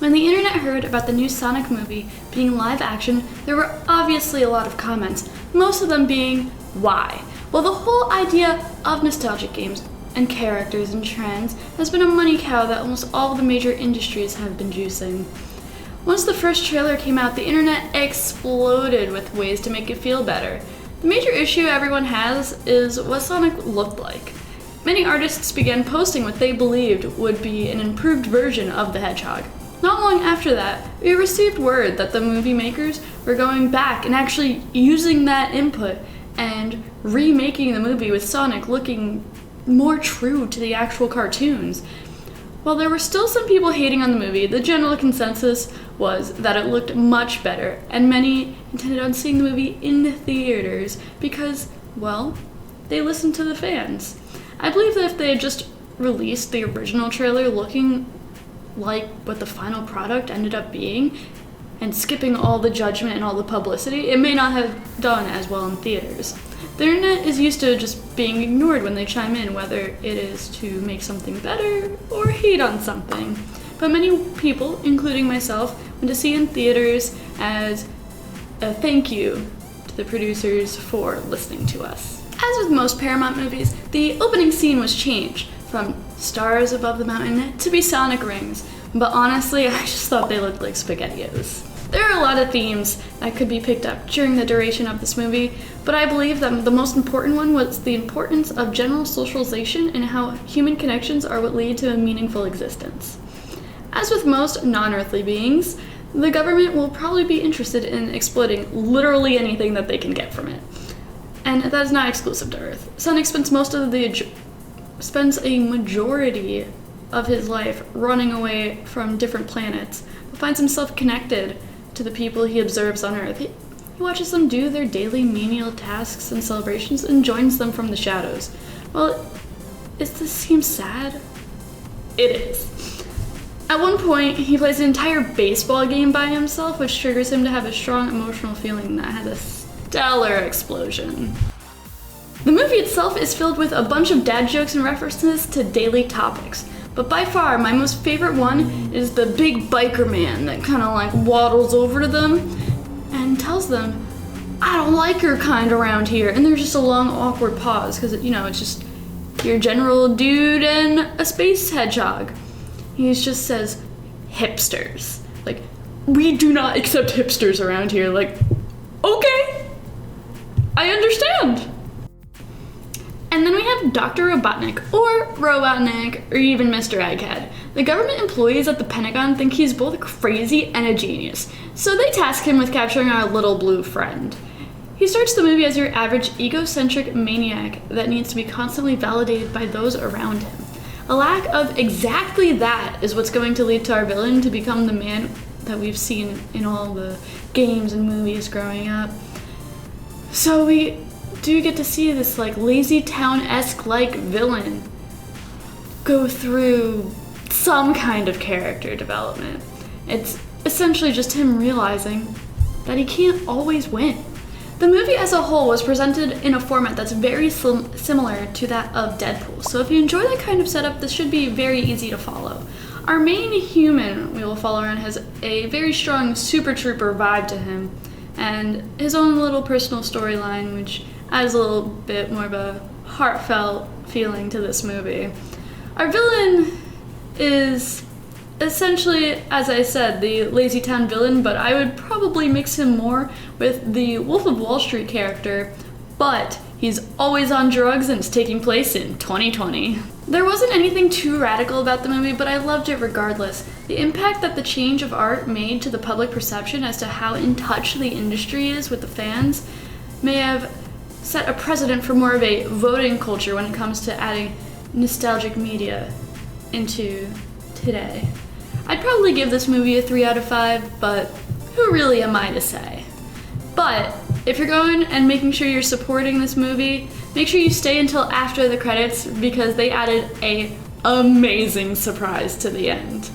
When the internet heard about the new Sonic movie being live action, there were obviously a lot of comments, most of them being, why? Well, the whole idea of nostalgic games and characters and trends has been a money cow that almost all the major industries have been juicing. Once the first trailer came out, the internet exploded with ways to make it feel better. The major issue everyone has is what Sonic looked like. Many artists began posting what they believed would be an improved version of the Hedgehog. Not long after that, we received word that the movie makers were going back and actually using that input and remaking the movie with Sonic looking more true to the actual cartoons. While there were still some people hating on the movie, the general consensus was that it looked much better, and many intended on seeing the movie in the theaters because, well, they listened to the fans. I believe that if they had just released the original trailer looking like what the final product ended up being, and skipping all the judgment and all the publicity, it may not have done as well in theaters. The internet is used to just being ignored when they chime in, whether it is to make something better or hate on something. But many people, including myself, went to see in theaters as a thank you to the producers for listening to us. As with most Paramount movies, the opening scene was changed from stars above the mountain to be Sonic rings, but honestly, I just thought they looked like SpaghettiOs. There are a lot of themes that could be picked up during the duration of this movie, but I believe that the most important one was the importance of general socialization and how human connections are what lead to a meaningful existence. As with most non-earthly beings, the government will probably be interested in exploiting literally anything that they can get from it. And that is not exclusive to Earth. Sonic spends a majority of his life running away from different planets, but finds himself connected to the people he observes on Earth. He watches them do their daily menial tasks and celebrations and joins them from the shadows. Well, does this seem sad? It is. At one point, he plays an entire baseball game by himself, which triggers him to have a strong emotional feeling that has a stellar explosion. The movie itself is filled with a bunch of dad jokes and references to daily topics, but by far my most favorite one is the big biker man that kind of like waddles over to them and tells them, "I don't like your kind around here," and there's just a long awkward pause because it's just your general dude and a space hedgehog. He just says, "Hipsters. Like, we do not accept hipsters around here." Like, okay, I understand. And then we have Dr. Robotnik, or Robotnik, or even Mr. Egghead. The government employees at the Pentagon think he's both crazy and a genius, so they task him with capturing our little blue friend. He starts the movie as your average egocentric maniac that needs to be constantly validated by those around him. A lack of exactly that is what's going to lead to our villain to become the man that we've seen in all the games and movies growing up. So we do get to see this like Lazy Town-esque like villain go through some kind of character development. It's essentially just him realizing that he can't always win. The movie as a whole was presented in a format that's very similar to that of Deadpool, so if you enjoy that kind of setup, this should be very easy to follow. Our main human we will follow around has a very strong Super Trooper vibe to him, and his own little personal storyline, which adds a little bit more of a heartfelt feeling to this movie. Our villain is essentially, as I said, the Lazy Town villain, but I would probably mix him more with the Wolf of Wall Street character, but he's always on drugs and it's taking place in 2020. There wasn't anything too radical about the movie, but I loved it regardless. The impact that the change of art made to the public perception as to how in touch the industry is with the fans may have set a precedent for more of a voting culture when it comes to adding nostalgic media into today. I'd probably give this movie a 3 out of 5, but who really am I to say? But if you're going and making sure you're supporting this movie, make sure you stay until after the credits because they added an amazing surprise to the end.